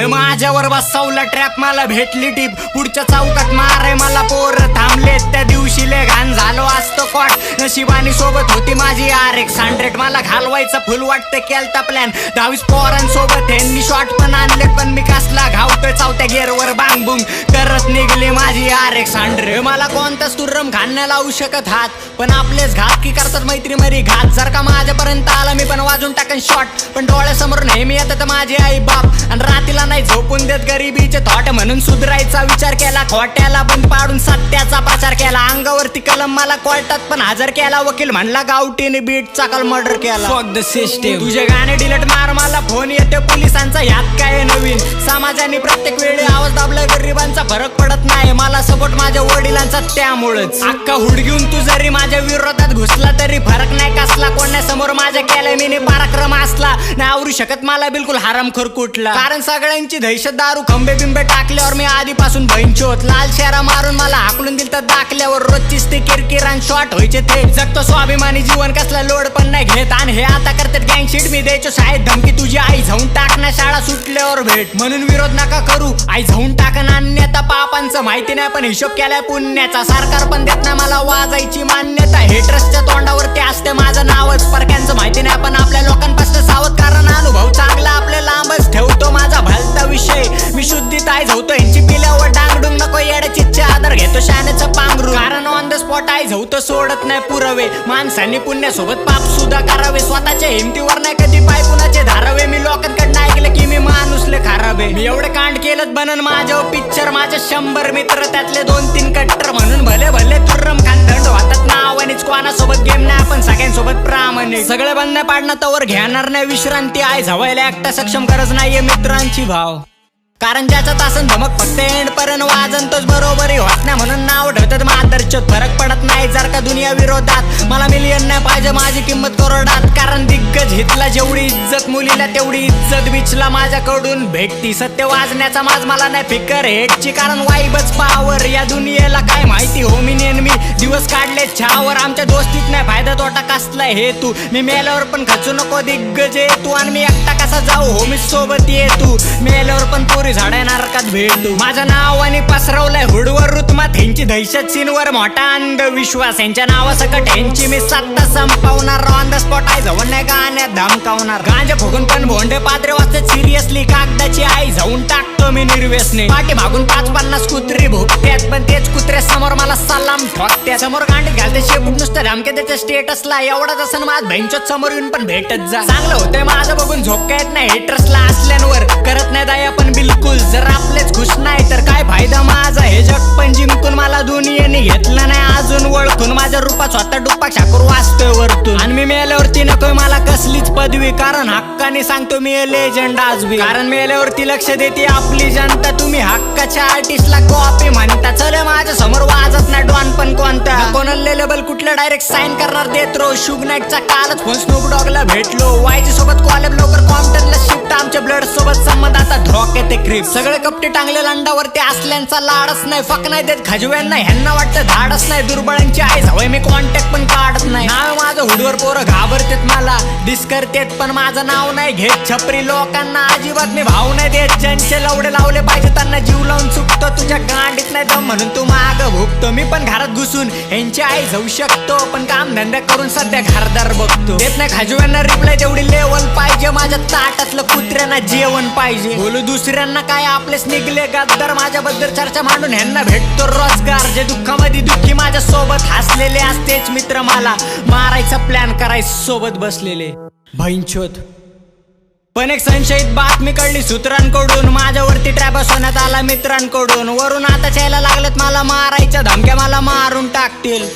माझ्यावर बसवला ट्रॅप, मला भेटली टीप, पुढच्या चौकात मारे मला पोर थांबले, त्या दिवशी ले घाण झालो असतो कॉट, नशिबानी सोबत होती माझी RX-100, मला घालवायचं फुल वाटतं केलता प्लॅन, 22 पोरांसोबत ह्यांनी शॉट पण आणले, पण मी कसला घावतोय चौथ्या गेअरवर बांग बुंग करत निघली माझी RX-100. मला कोणताच तुर्रम घालण्या लावू शकत हात, पण आपलेच घात की करतात मैत्री मरी घात, जर का माझ्यापर्यंत आला मी पण वाजून टाकन शॉट, पण डोळ्यासमोर नेहमी येतात माझे आई बाप, आणि रातीला नाही झोपून देत गरिबीचे थॉट, म्हणून सुधरायचा विचार केला, खोट्याला बंद पाडून सत्याचा प्रचार केला, अंगावरती कलम मला कोर्टात पण हजर केला, वकील म्हणला गावठीने बीटचा काल मर्डर केला. फक द सिस्टीम, तुझे गाणे डिलीट मार, मला फोन येते पोलिसांचा, यात काय नवीन, समाजाने प्रत्येक वेळी आवाज दाबला, गरिबांचा फरक पडत नाही, मला सपोर्ट माझ्या वडिलांचा, त्यामुळेच अख्खा हुड घेऊन तू जरी माझ्या विरोधात घुसला तरी फरक नाही कसला, कोणासमोर माझ्या केलं मी पराक्रम असला नाही आवरू शकत मला बिलकुल हरामखोर कुठला, कारण सगळ्यांची दहशत दारू खंबे बिंबे टाकल्यावर मी आधीपासून भैंचोत, लाल शेरा मारून मला हाकलून दिल तर दाखल्यावर रोजचीच ते किरकिरान शॉट व्हायचे, ते जगतो स्वाभिमानी जीवन कसला लोड पण नाही घेत, आणि हे आता करतात गँगशीट, मी द्यायचो शाळेत धमकी तुझी आई जाऊन टाकना शाळा सुटल्यावर भेट, म्हणून विरोध नका करू, आई जाऊन टाकन अन्यता पापांचं माहिती नाही पण हिशोब केलाय पुण्याचा, सरकार पण देत नाही मला वाजायची मान्यता, हेटरसच्या तोंडावरती असते माझं नावच, परक्यांचं माहिती नाही पण आपल्या लोकांपासून सावध, कारण अनुभव चांगला आपल्या लांबच ठेवतो, माझा भलता विषय मी शुद्धीत आई झवतो, यांची पिल्यावर डांगडून नको येड्याची आदर घेतो शाण्याचं पांघरू, कारण ऑन द स्पॉट आई झवतो सोडत नाही पुरावे, माणसांनी पुण्यासोबत पाप सुद्धा करावे, स्वतःच्या हिमतीवर नाही कधी पाय कुणाचे धारावे, मी लोकांकडनं ऐकलं की मी माणूसले खराबे, मी एवढे कांड केलं बनन माझ्यावर पिक्चर, माझे 100 मित्र त्यातले 2-3 कट्टर, म्हणून भले भले तुर्रम खान थंड होतात नावानीच, कोणासोबत गेम नाही आपण सगळ्यांसोबत प्रामाणिक, सगळे बंद पाडणं तवर घेणार नाही विश्रांती, आई झवायला एकटा सक्षम गरज नाहीये मित्रांची भाव, कारण ज्याच्यात असन धमक फक्त एंड पर्यंत वाजन तोच बरोबरी होत नाही, म्हणून नाव ठेवतात मादरचोत, फरक पडत नाही जर का दुनिया विरोधात, मला मिलियन नाही पाहिजे माझी किंमत करोडात, कारण दिग्गज हितला जेवढी इज्जत मुलीला तेवढी इज्जत बिचला माझ्याकडून भेटती, सत्य वाजण्याचा माज मला नाही फिकर हेटची, कारण वाईबच पावर, या दुनियेला काय माहिती होमिनियन मी दिवस काढले छावर, आमच्या दोस्तीत नाही फायदा तोटा कसला हे तू, मी मेल्यावर पण खचू नको दिग्गज ये तू, आणि मी एकटा कसा जाऊ होमी सोबत ये तू, मेल्यावर पण पोरी झाडा नरकात भेटू, माझं नाव आणि पसरवलंय हुडवर रुतमात, ह्यांची दहशत सीनवर मोठा अंधविश्वास, यांच्या नावासकट ह्यांची मी सत्ता संपवणार, ऑन द स्पॉट आई जाऊन नाही गाण्यात धमकावणार, गांजा फुगून पण भोंडे पात्रे वाजतात सिरियसली, कागदाची आई जाऊन टाकतो मी निर्व्यसने, पाठी मागून 5-50 कुत्री भुकत्यात, पण तेच कुत्र्या समोर मला सलाम ठोकत्यात, समोर गांडीत घालते शेपूट नुसतं धमके त्याच्या स्टेटसला, एवढाच असं माझ भैंचोत समोर येऊन पण भेटत जा, चांगलं होतंय माझं बघून झोपका येत नाही, हेटर्सला असल्यांवर करत नाही दया पण बिलकुल, जर आपलेच खुश नाही तर काय फायदा माझा, हे जग पण जिंकून मला दुनियेने घेतलं नाही अजून ओळखून, माझ्या रूपात स्वतः डुप्पा ठाकूर वाचतोय वरतून, आणि मी मेल्यावरती नकोय मला कसलीच पदवी, कारण हक्काने सांगतो मी लेजंड आजबी, कारण मेल्यावरती लक्ष देते आपली जनता, तुम्ही हक्काच्या आर्टिस्टला कॉपी म्हणता, चल माझ्या समोर वाजत नाही डॉन पण कोणता, कोणाला लेबल कुठलं डायरेक्ट साइन करणार देत रो, शुग नाईटचा कालच फोन स्नूप डॉगला भेटलो, वायजी सोबत कॉलेब लवकर कॉम्प्युटरला शिफ्ट, आमच्या ब्लड सोबत संबंध आता धोके ते क्रिप, सगळे कपटे टांगले लांडावरती असल्यांचा लाडच नाही, फक नाही देत खजव्यांना, ह्यांना वाटतं धाडच नाही, दुर्बळांची आई हवय मी कॉन्टॅक्ट पण काढत नाही, नाव माझं हुडवर पोरं घाबरतेत मला डिस करतेत, पण माझं नाव नाही घेत छपरी लोकांना अजिबात मी भाव नाही देत, ज्यांचे लवडे लावले पाहिजे त्यांना जीव लावून चुकतो, तुझ्या गांडीत नाही दम म्हणून तू माग भुकतो, मी पण घरात घुसून यांची आई जाऊ शकतो, पण काम धंदा करून सध्या घरदार बघतो, देत नाही खजव्यांना रिप्लाय तेवढी लेवल पाहिजे, माझ्या ताटातलं कुत्र्यांना जेवण पाहिजे, बोलू दुसऱ्यांना काय आपलेच निघले गद्दार, माझ्याबद्दल चर्चा मांडून ह्यांना भेटतो रोजगार, जे दुःखामध्ये दुःखी माझ्या सोबत हसलेले असतेच मित्र, मला मारायचा प्लॅन करायचं सोबत बसलेले भैंचोत, पण एक संशयित बातमी कळली सूत्रांकडून, माझ्यावरती ट्रॅप बसवण्यात आला मित्रांकडून, वरून आता यायला लागलेत मला मारायच्या धमक्या, मला मारून टाकतील,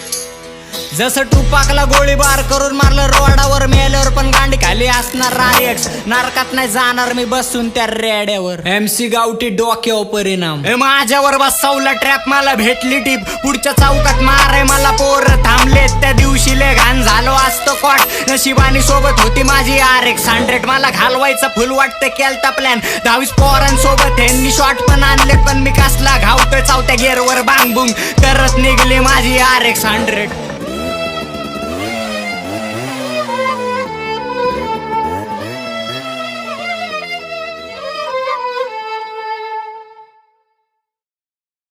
जसं टुपाकला गोळीबार करून मारलं रोडावर, मेल्यावर पण गांडी खाली असणार RX, नरकात नाही जाणार मी बसून त्या रेड्यावर, MC गावठी डोक्यावर परिणाम, माझ्यावर बसवला ट्रॅप, मला भेटली टीप, पुढच्या चौकात मारे मला पोर थांबले, त्या दिवशी ले घाण झालो असतो कॉट, नशिबानी सोबत होती माझी RX-100, मला घालवायचं फुल वाटतं केलता प्लॅन, 22 पोरांसोबत ह्यांनी शॉट पण आणले, पण मी कसला घावतोय चौथ्या गेअरवर बांग बुंग करत निघली माझी RX-100.